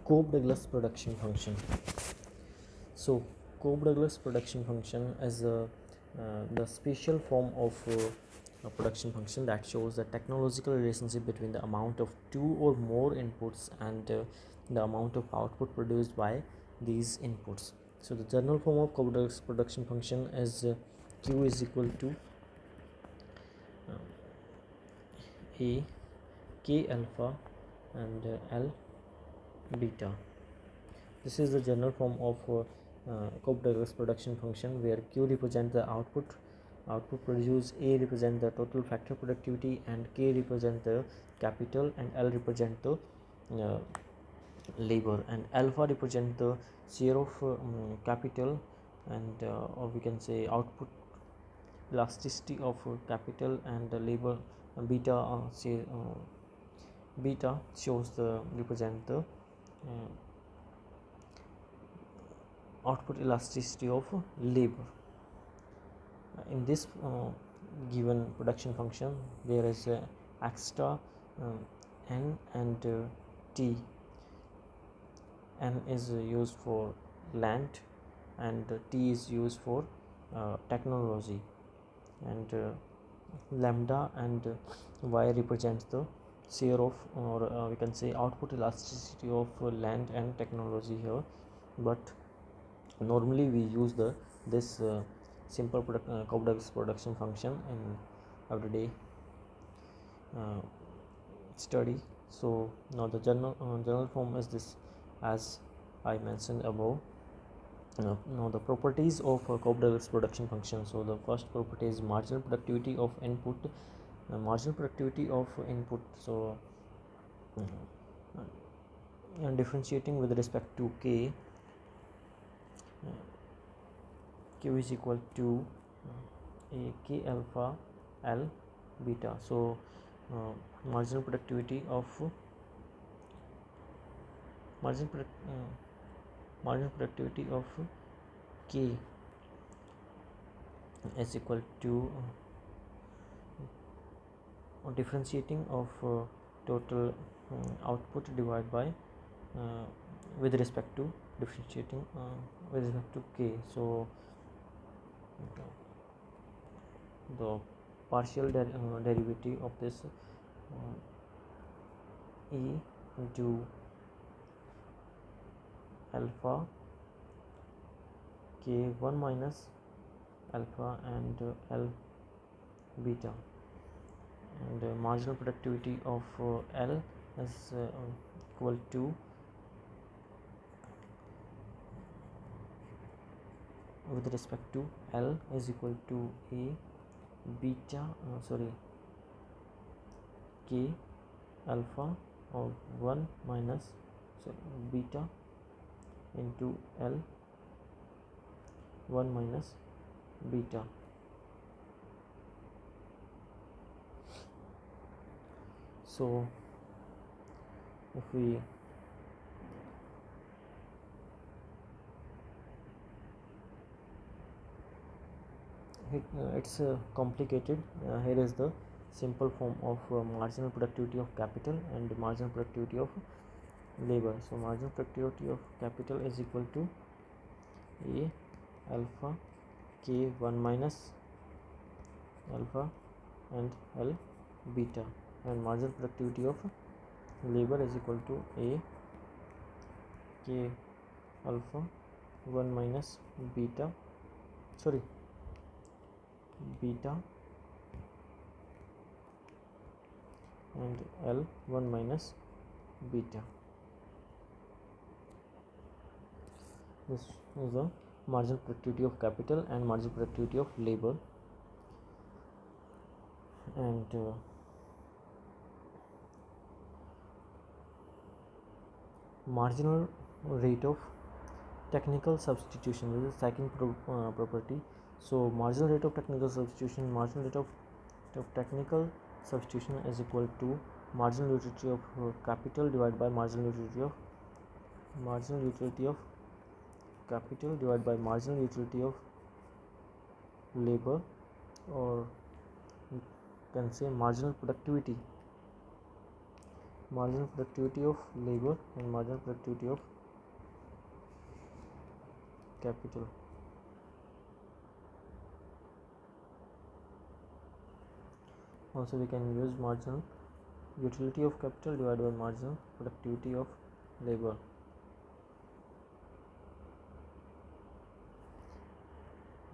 Cobb-Douglas production function. So Cobb-Douglas production function is the special form of a production function that shows the technological relationship between the amount of two or more inputs and the amount of output produced by these inputs. So the general form of Cobb-Douglas production function is Q is equal to A K alpha and L beta. This is the general form of Cobb-Douglas production function, where Q represents the output produced, A represents the total factor productivity, and K represents the capital, and L represents the labor, and alpha represents the share of capital, and or we can say output elasticity of capital and labor. Beta beta shows the represent the output elasticity of labor. In this given production function, there is extra n and t. N is used for land and t is used for technology, and lambda and y represents the share of, or we can say output elasticity of land and technology here, but normally we use this simple Cobb-Douglas production function in everyday study. So now the general form is this, as I mentioned above. Now the properties of Cobb-Douglas production function. So the first property is marginal productivity of input. Marginal productivity of input. So and differentiating with respect to K, Q is equal to A K alpha L beta. So marginal productivity of K is equal to differentiating of total output divided by with respect to differentiating with respect to K. So the partial derivative of this E into alpha K1 minus alpha and L beta, and marginal productivity of L is equal to with respect to L is equal to A beta K alpha of 1 minus beta into L 1 minus beta. So if we it's complicated. Here is the simple form of marginal productivity of capital and marginal productivity of labor. So marginal productivity of capital is equal to A alpha K 1 minus alpha and L beta, and marginal productivity of labor is equal to A K alpha 1 minus beta and L 1 minus beta. This is the marginal productivity of capital and marginal productivity of labor, and marginal rate of technical substitution. This is the second property. So marginal rate of technical substitution, marginal rate of technical substitution is equal to marginal utility of capital divided by marginal utility of capital divided by marginal utility of labor, or you can say marginal productivity marginal productivity of labor and marginal productivity of capital. Also we can use marginal utility of capital divided by marginal productivity of labor.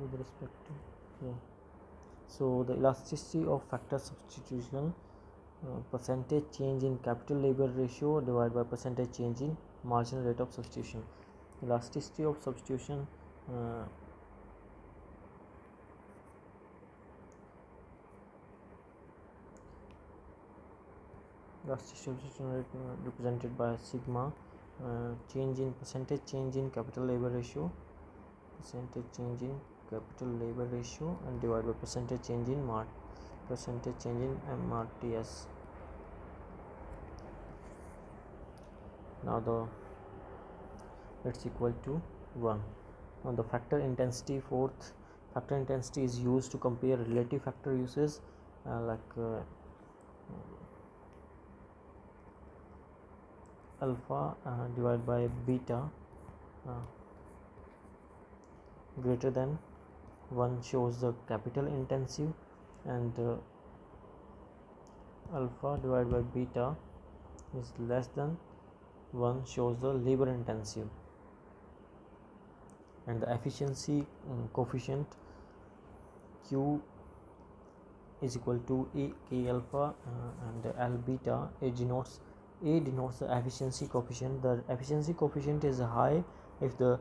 With respect to so the elasticity of factor substitution, percentage change in capital labor ratio divided by percentage change in marginal rate of substitution. Elasticity of substitution, elasticity of substitution rate represented by sigma, change in percentage change in capital labor ratio, percentage change in capital labor ratio and divided by percentage change in MRTS. Now the it's equal to 1. Now the factor intensity, fourth factor intensity is used to compare relative factor uses alpha divided by beta greater than 1 shows the capital intensive, and alpha divided by beta is less than 1 shows the labor intensive, and the efficiency coefficient Q is equal to A K alpha and L beta. A denotes the efficiency coefficient. The efficiency coefficient is high if the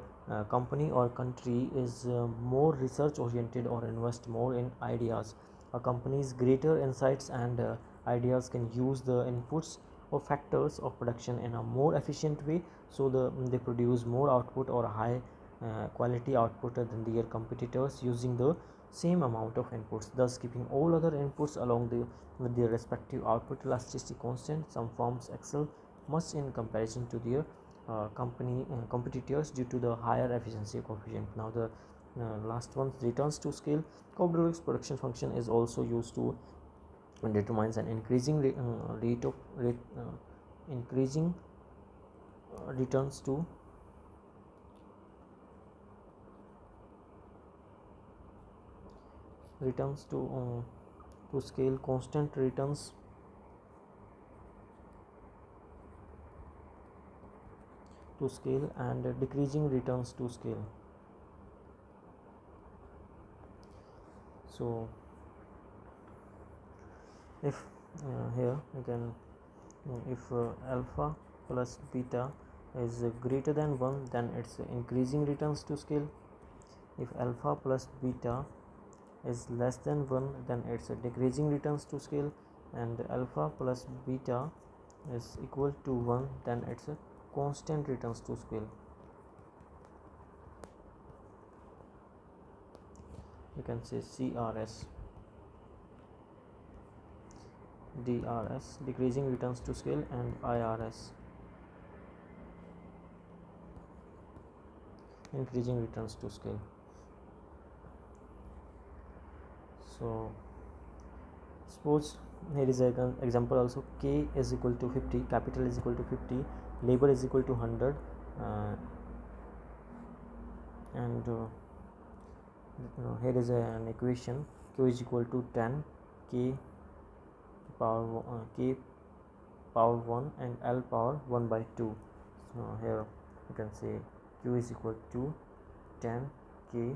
company or country is more research oriented or invest more in ideas. A company's greater insights and ideas can use the inputs or factors of production in a more efficient way, so they produce more output or high quality output than their competitors using the same amount of inputs, thus keeping all other inputs along with their respective output elasticity constant. Some firms excel much in comparison to their competitors due to the higher efficiency coefficient. Now the last one, returns to scale. Cobb-Douglas production function is also used to determines an increasing increasing returns to scale, constant returns to scale and decreasing returns to scale. So if here again, if alpha plus beta is greater than 1, then it's increasing returns to scale. If alpha plus beta is less than 1, then it's a decreasing returns to scale, and alpha plus beta is equal to 1, then it's a constant returns to scale. You can say CRS, DRS, decreasing returns to scale, and IRS, increasing returns to scale. So suppose here is an example also. K is equal to 50, capital is equal to 50, labor is equal to 100, and here is an equation. Q is equal to 10, K power 1 and L power 1 by 2. So here you can say Q is equal to 10 K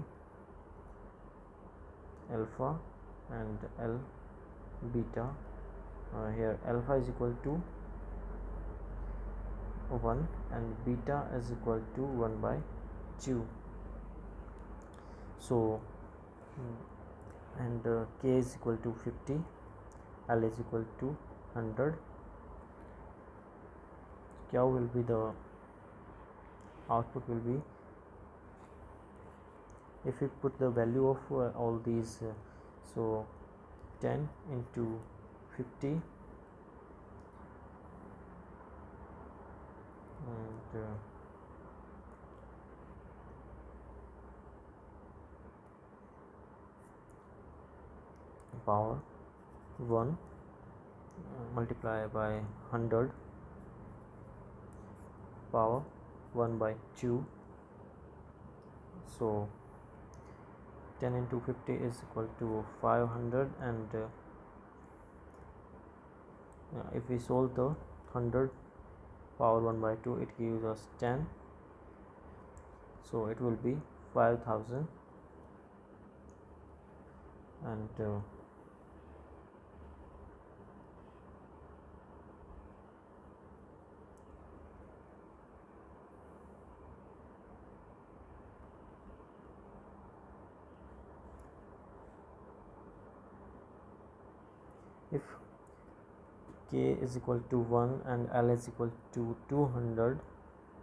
alpha and L beta. Here alpha is equal to 1 and beta is equal to 1 by 2. So and K is equal to 50, L is equal to 100. Q will be the output will be, if we put the value of all these, so 10 into 50 and power 1 multiply by 100 power 1 by 2. So 10 into 50 is equal to 500, and if we solve the 100 power 1 by 2, it gives us 10, so it will be 5000. And if k is equal to 1 and L is equal to 200,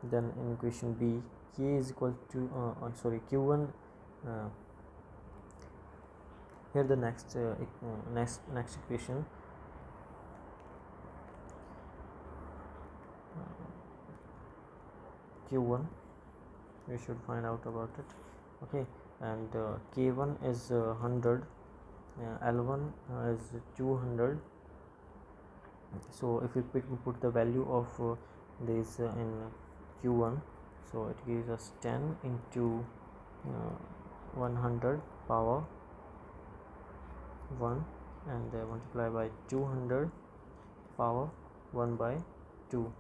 then in equation B k is equal to q1, here the next equation, q1 we should find out about it. Okay, and k1 is 100, L1 is 200. So if we put the value of this in q1, so it gives us 10 into 100 power 1, and multiply by 200 power 1 by 2.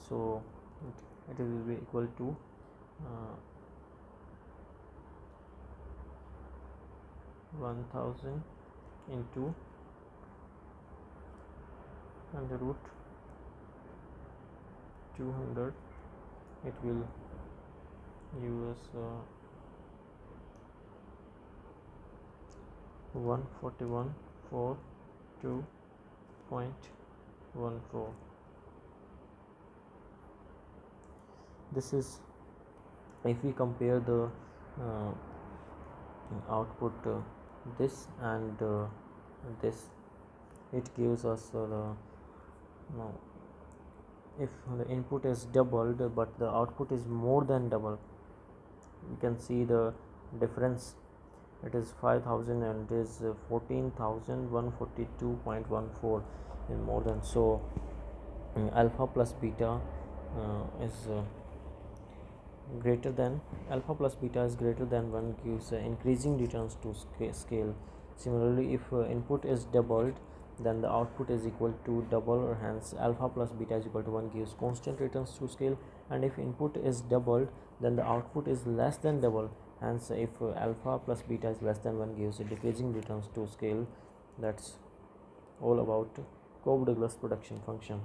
So it will be equal to 1000 into under root 200. It will give us 141.42.14. This is if we compare the output this and this, it gives us if the input is doubled but the output is more than double, you can see the difference. It is 5000 and it is 14,142.14 in more than. So alpha plus beta is greater than alpha plus beta is greater than 1 gives increasing returns to scale. Similarly, if input is doubled, then the output is equal to double, or hence alpha plus beta is equal to 1 gives constant returns to scale. And if input is doubled, then the output is less than double, hence if alpha plus beta is less than 1 gives decreasing returns to scale. That's all about Cobb-Douglas production function.